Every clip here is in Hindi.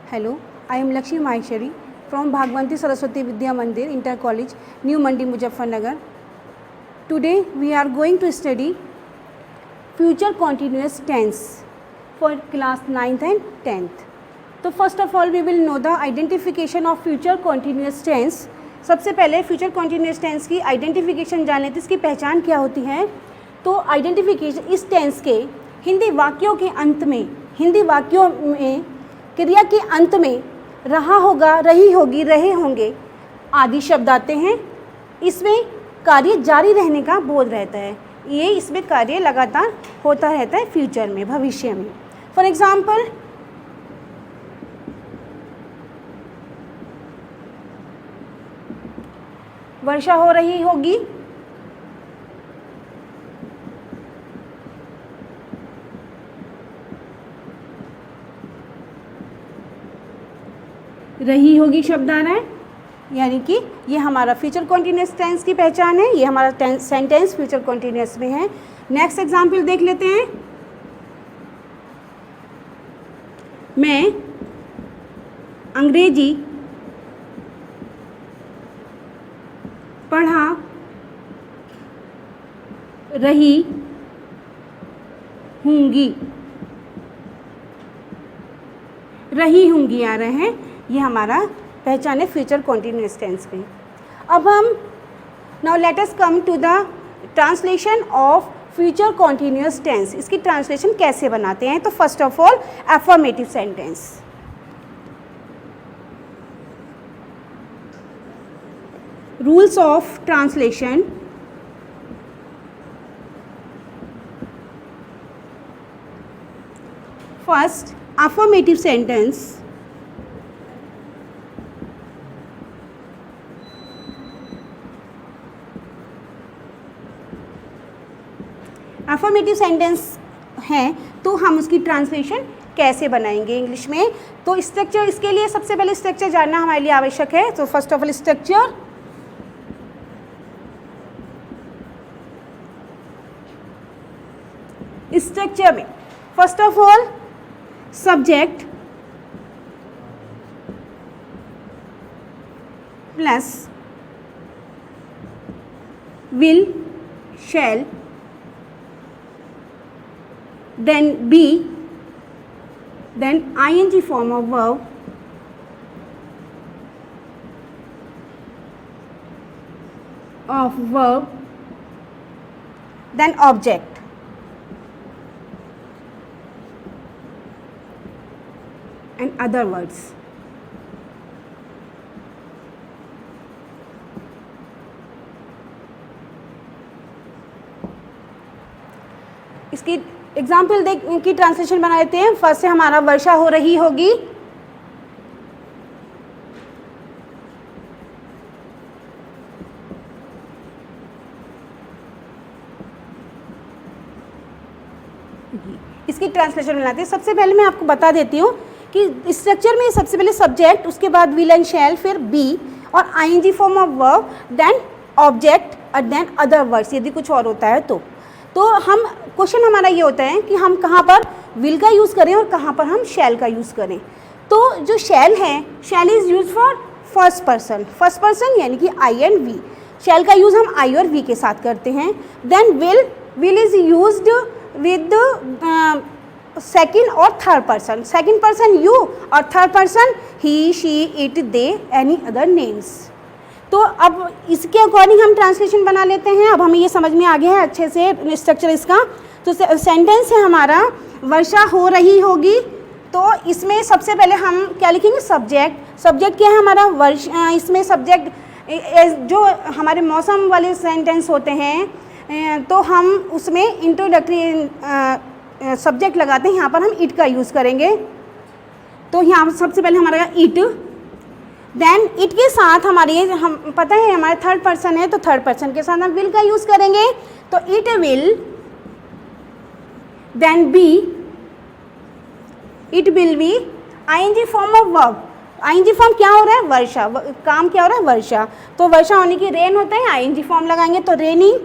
Hello, I am Lakshmi Maheshwari from Bhagwanti Saraswati Vidya Mandir Inter College, New Mandi, Muzaffarnagar. Today we are going to study future continuous tense for class 9th and 10th. तो first of all we will know the identification of future continuous tense. सबसे पहले फ्यूचर कॉन्टीन्यूस टेंस की आइडेंटिफिकेशन जान लेते हैं. इसकी पहचान क्या होती है? तो आइडेंटिफिकेशन इस टेंस के हिंदी वाक्यों के अंत में, हिंदी वाक्यों में क्रिया के अंत में रहा होगा, रही होगी, रहे होंगे आदि शब्द आते हैं. इसमें कार्य जारी रहने का बोध रहता है. ये इसमें कार्य लगातार होता रहता है फ्यूचर में, भविष्य में. फॉर एग्जाम्पल वर्षा हो रही होगी, रही होगी शब्द आ रहा है, यानी कि ये हमारा फ्यूचर कॉन्टीन्यूअस टेंस की पहचान है. ये हमारा सेंटेंस फ्यूचर कॉन्टीन्यूअस में है. नेक्स्ट एग्जाम्पल देख लेते हैं. मैं अंग्रेजी पढ़ा रही हूँगी. रही हूँगी आ रहे हैं, ये हमारा पहचान है फ्यूचर कॉन्टीन्यूअस टेंस में. अब हम now let us come to the translation of future continuous tense. इसकी ट्रांसलेशन कैसे बनाते हैं? तो first of all affirmative sentence. Rules of translation. First, affirmative sentence affirmative sentence है तो हम उसकी ट्रांसलेशन कैसे बनाएंगे इंग्लिश में? तो स्ट्रक्चर, इसके लिए सबसे पहले स्ट्रक्चर जानना हमारे लिए आवश्यक है. तो first of all structure. Structure में first of all subject plus will, shall, then be, then ing form of verb, then object. And other words. इसकी एग्जाम्पल देख की ट्रांसलेशन बना लेते हैं. फर्स्ट से हमारा वर्षा हो रही होगी. इसकी ट्रांसलेशन बनाते हैं. सबसे पहले मैं आपको बता देती हूँ कि स्ट्रक्चर में सबसे पहले सब्जेक्ट, उसके बाद विल एंड शैल, फिर बी और ING form of verb, then object और देन अदर वर्ड्स यदि कुछ और होता है तो हम क्वेश्चन हमारा ये होता है कि हम कहाँ पर विल का यूज़ करें और कहाँ पर हम शैल का यूज़ करें. तो जो शैल है, shall is use for first person यानी कि आई एंड वी. शैल का यूज़ हम आई और वी के साथ करते हैं. Then will is used with second और third person. Second person you और third person he, she, it, they, any other names. तो अब इसके अकॉर्डिंग हम ट्रांसलेशन बना लेते हैं. अब हमें ये समझ में आ गया है अच्छे से स्ट्रक्चर इसका. तो सेंटेंस है हमारा वर्षा हो रही होगी. तो इसमें सबसे पहले हम क्या लिखेंगे? सब्जेक्ट. सब्जेक्ट क्या है हमारा? वर्षा. इसमें सब्जेक्ट जो हमारे मौसम वाले सेंटेंस होते हैं तो हम उसमें इंट्रोडक्टरी सब्जेक्ट लगाते हैं. यहाँ पर हम इट का यूज़ करेंगे. तो यहाँ सबसे पहले हमारा इट. देन इट के साथ हमारे, हम पता है हमारे थर्ड पर्सन है तो थर्ड पर्सन के साथ हम विल का यूज़ करेंगे. तो it will, then be, it will be, ING form of verb. ING form क्या हो रहा है? वर्षा. काम क्या हो रहा है? वर्षा. तो वर्षा होने की रेन होता है, आईएनजी फॉर्म लगाएंगे तो रेनिंग.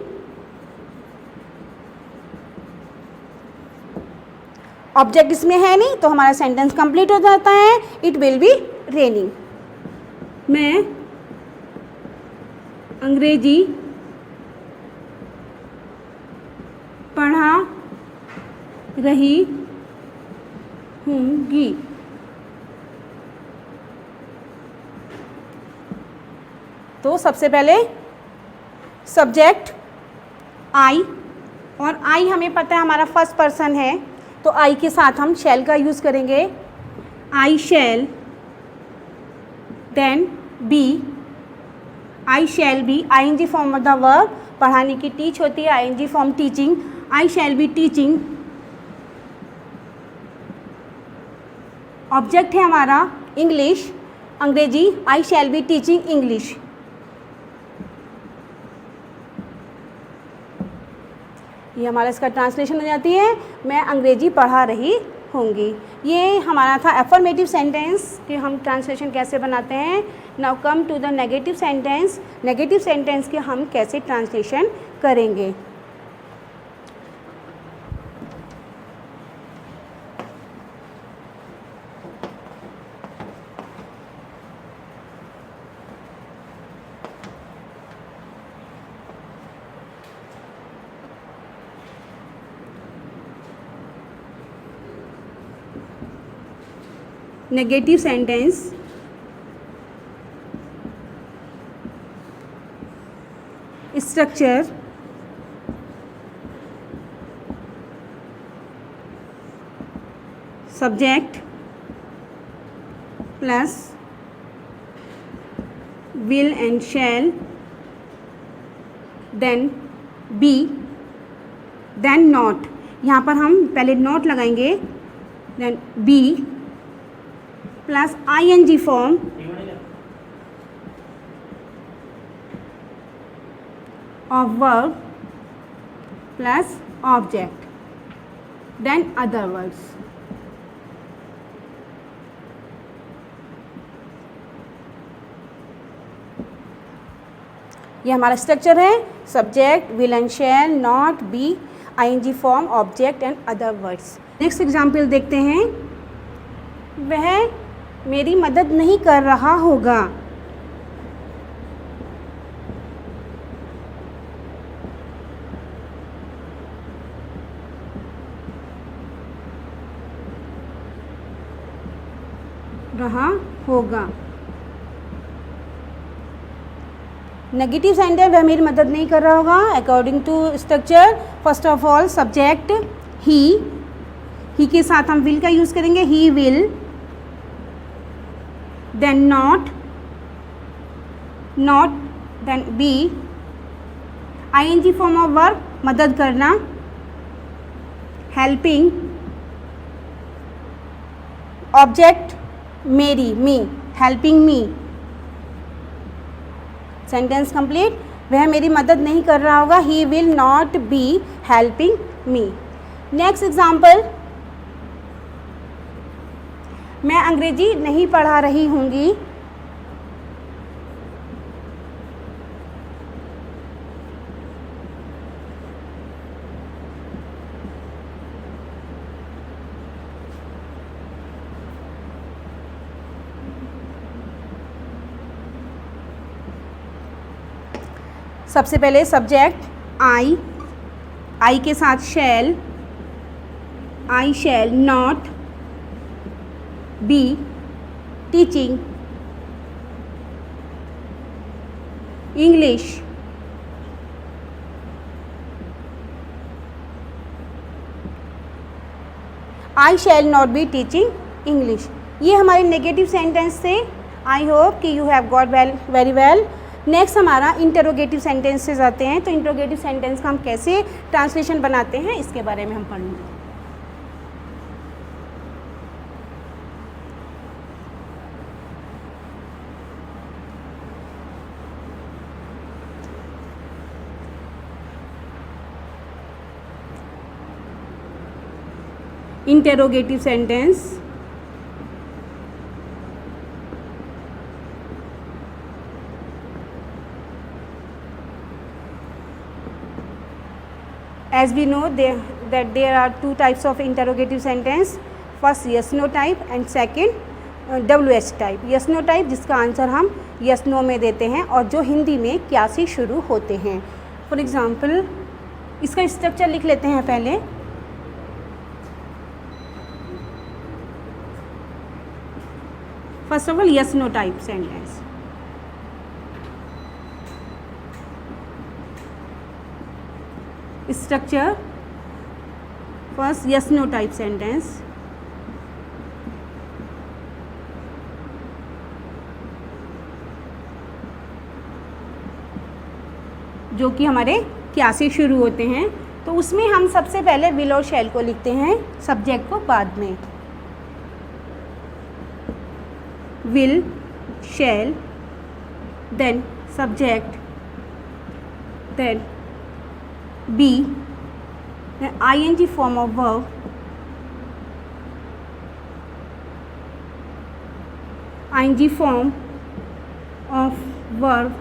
ऑब्जेक्ट इसमें है नहीं तो हमारा सेंटेंस कंप्लीट हो जाता है, इट विल बी रेनिंग। मैं अंग्रेजी पढ़ा रही हूँगी। तो सबसे पहले सब्जेक्ट आई, और आई हमें पता है हमारा फर्स्ट पर्सन है, तो आई के साथ हम शैल का यूज़ करेंगे। I shall, then be, I shall be, ING form of the verb, पढ़ाने की टीच होती है, ING form teaching, I shall be teaching. Object है हमारा English, Angrezi, I shall be teaching English. ये हमारा इसका ट्रांसलेशन हो जाती है, मैं अंग्रेजी पढ़ा रही होंगी। ये हमारा था एफर्मेटिव सेंटेंस कि हम ट्रांसलेशन कैसे बनाते हैं। Now come to the negative sentence. Negative sentence के हम कैसे ट्रांसलेशन करेंगे। Negative sentence structure subject plus will and shall, then be, then not. यहाँ पर हम पहले नॉट लगाएंगे, then be plus ING form of verb plus object, then other words. ये हमारा स्ट्रक्चर है, subject, will and shall, not, be, ING form, object and other words. Next example देखते हैं। वह मेरी मदद नहीं कर रहा होगा। रहा होगा। नेगेटिव सेंटेंस, वह मेरी मदद नहीं कर रहा होगा। According to structure, first of all subject ही के साथ हम विल का यूज़ करेंगे, he will, then not, then be, ING form of verb, मदद करना, हेल्पिंग, ऑब्जेक्ट मेरी, me, helping me. Sentence complete. वह मेरी मदद नहीं कर रहा होगा, he will not be helping me. Next example, मैं अंग्रेजी नहीं पढ़ा रही होंगी। सबसे पहले सब्जेक्ट आई के साथ shall, I shall not be teaching English. I shall not be teaching English. ये हमारे नेगेटिव सेंटेंस थे। आई होप कि you have got very well. Next हमारा इंटरोगेटिव सेंटेंसेस आते हैं। तो इंटरोगेटिव सेंटेंस का हम कैसे ट्रांसलेशन बनाते हैं इसके बारे में हम पढ़ेंगे। Interrogative sentence as we know that there are two types of interrogative sentence. First yes no type and second WH type. yes no type जिसका आंसर हम yes no में देते हैं और जो हिंदी में क्या से शुरू होते हैं. फॉर एग्ज़ाम्पल इसका स्ट्रक्चर लिख लेते हैं पहले. First of all yes no type sentence. Structure first yes no type sentence. जो कि हमारे क्या से शुरू होते हैं. तो उसमें हम सबसे पहले विल और शैल को लिखते हैं, सब्जेक्ट को बाद में. Will, shall, then subject, then be, then ing form of verb, ing form of verb,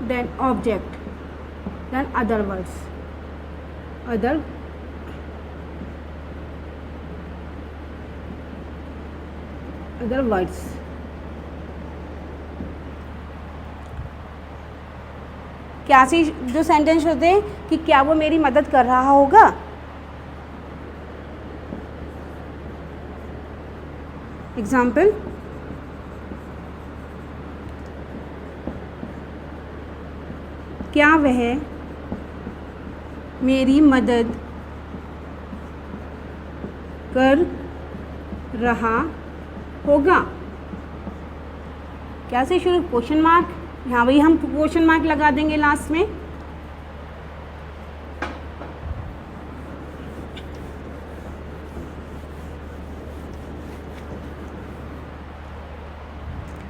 then object, then other words, other words. क्या से जो सेंटेंस होते हैं कि क्या वो मेरी मदद कर रहा होगा. एग्जाम्पल क्या वह मेरी मदद कर रहा होगा. क्या से शुरू, क्वेश्चन मार्क. यहाँ वही हम क्वेश्चन मार्क लगा देंगे लास्ट में.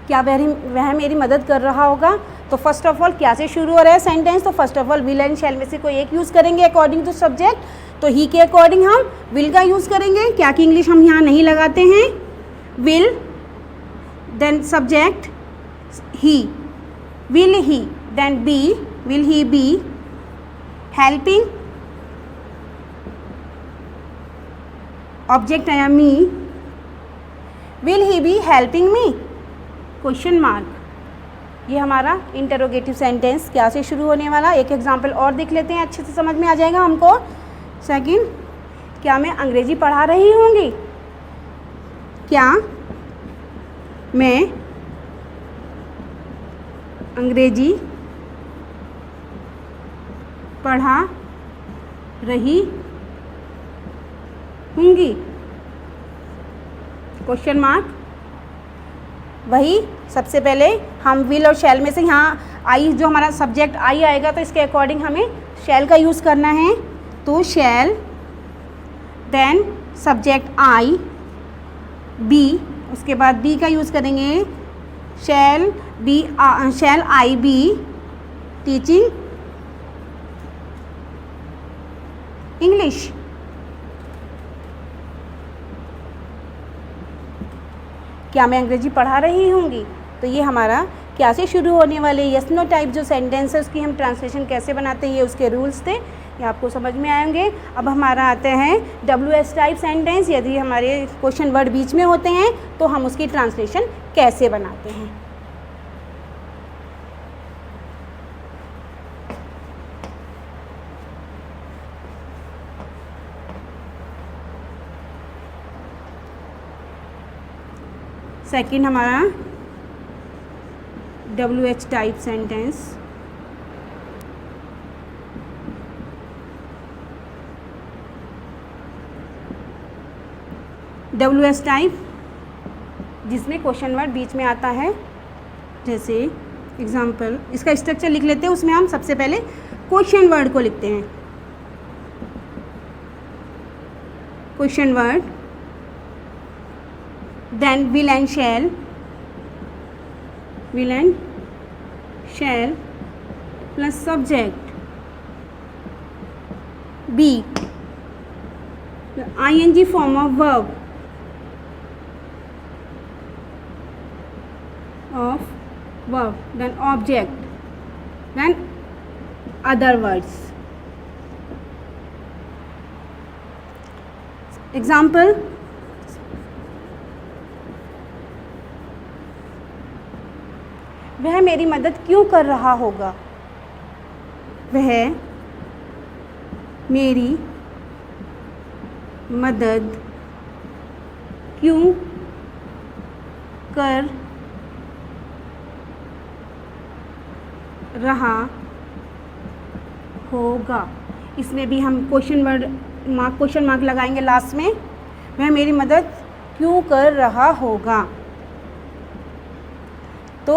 क्या वह मेरी मदद कर रहा होगा. तो फर्स्ट ऑफ ऑल क्या से शुरू हो रहा है सेंटेंस, तो first of all will and shall में से कोई एक यूज़ करेंगे अकॉर्डिंग टू सब्जेक्ट. तो ही के अकॉर्डिंग हम विल का यूज़ करेंगे. क्या की इंग्लिश हम यहाँ नहीं लगाते हैं. Will, then subject he, will he, then be, will he be helping, object आया me, will he be helping me, question mark. ये हमारा इंटरोगेटिव सेंटेंस क्या से शुरू होने वाला. एक एग्जांपल और देख लेते हैं, अच्छे से समझ में आ जाएगा हमको. सेकंड, क्या मैं अंग्रेजी पढ़ा रही होंगी. क्या मैं अंग्रेजी पढ़ा रही होंगी, क्वेश्चन मार्क. वही सबसे पहले हम विल और शैल में से यहाँ आई जो हमारा सब्जेक्ट आई आएगा तो इसके अकॉर्डिंग हमें शैल का यूज़ करना है. तो shall, then subject I, be, उसके बाद बी का यूज़ करेंगे. Shall be, shall I be teaching English. क्या मैं अंग्रेजी पढ़ा रही होंगी. तो ये हमारा क्या से शुरू होने वाले यस नो टाइप जो सेंटेंस है उसकी हम ट्रांसलेशन कैसे बनाते हैं, ये उसके रूल्स थे, ये आपको समझ में आएंगे. अब हमारा आते हैं WH टाइप सेंटेंस. यदि हमारे क्वेश्चन वर्ड बीच में होते हैं तो हम उसकी ट्रांसलेशन कैसे बनाते हैं. सेकंड हमारा WH type sentence. WH type जिसमें क्वेश्चन वर्ड बीच में आता है. जैसे एग्जाम्पल इसका स्ट्रक्चर लिख लेते हैं. उसमें हम सबसे पहले क्वेश्चन वर्ड को लिखते हैं. Question word, then will and shall, will and shall plus subject, be, the ing form of verb, then object, then other words. Example, वह मेरी मदद क्यों कर रहा होगा, वह मेरी मदद क्यों कर रहा होगा। इसमें भी हम क्वेश्चन मार्क लगाएंगे लास्ट में, वह मेरी मदद क्यों कर रहा होगा। तो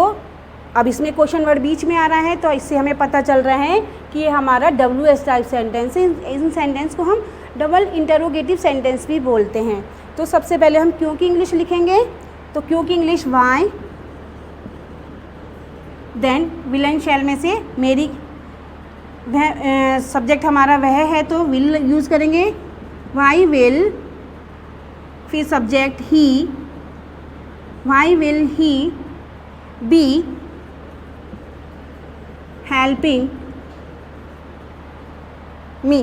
अब इसमें क्वेश्चन वर्ड बीच में आ रहा है, तो इससे हमें पता चल रहा है कि ये हमारा WS टाइप सेंटेंस है। इन सेंटेंस को हम डबल इंटरोगेटिव सेंटेंस भी बोलते हैं। तो सबसे पहले हम क्यों की इंग्लिश लिखेंगे, तो क्यों की English why, then will and shall में से मेरी, वह सब्जेक्ट हमारा वह है तो विल यूज़ करेंगे, वाई विल, फिर subject he, why will he be helping me,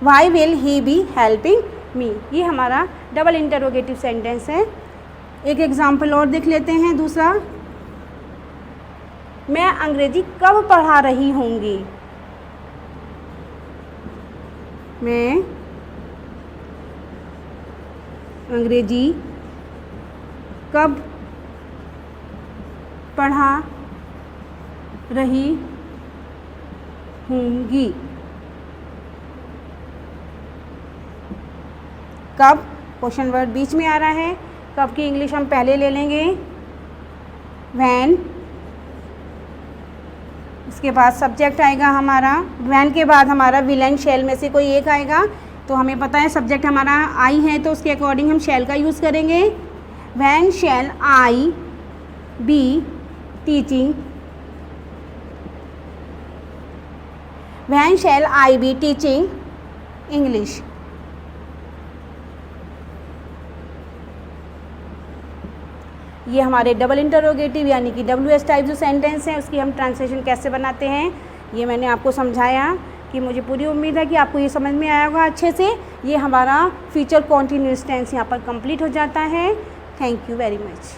why will he be helping me. ये हमारा डबल इंटरोगेटिव सेंटेंस है। एक एग्जाम्पल और देख लेते हैं दूसरा, मैं अंग्रेजी कब पढ़ा रही होंगी, मैं अंग्रेजी कब पढ़ा रही होंगी। कब क्वेश्चन वर्ड बीच में आ रहा है, कब की इंग्लिश हम पहले ले लेंगे, व्हेन, उसके बाद सब्जेक्ट आएगा हमारा, व्हेन के बाद हमारा विल एंड शैल में से कोई एक आएगा। तो हमें पता है सब्जेक्ट हमारा आई है, तो उसके अकॉर्डिंग हम शैल का यूज़ करेंगे। When shall I be teaching, when shall I be teaching English. ये हमारे डबल इंटरोगेटिव यानी कि WS टाइप जो सेंटेंस हैं उसकी हम ट्रांसलेशन कैसे बनाते हैं, ये मैंने आपको समझाया। कि मुझे पूरी उम्मीद है कि आपको ये समझ में आया होगा अच्छे से। ये हमारा फ्यूचर कॉन्टिन्यूअस टेंस यहाँ पर कंप्लीट हो जाता है। Thank you very much.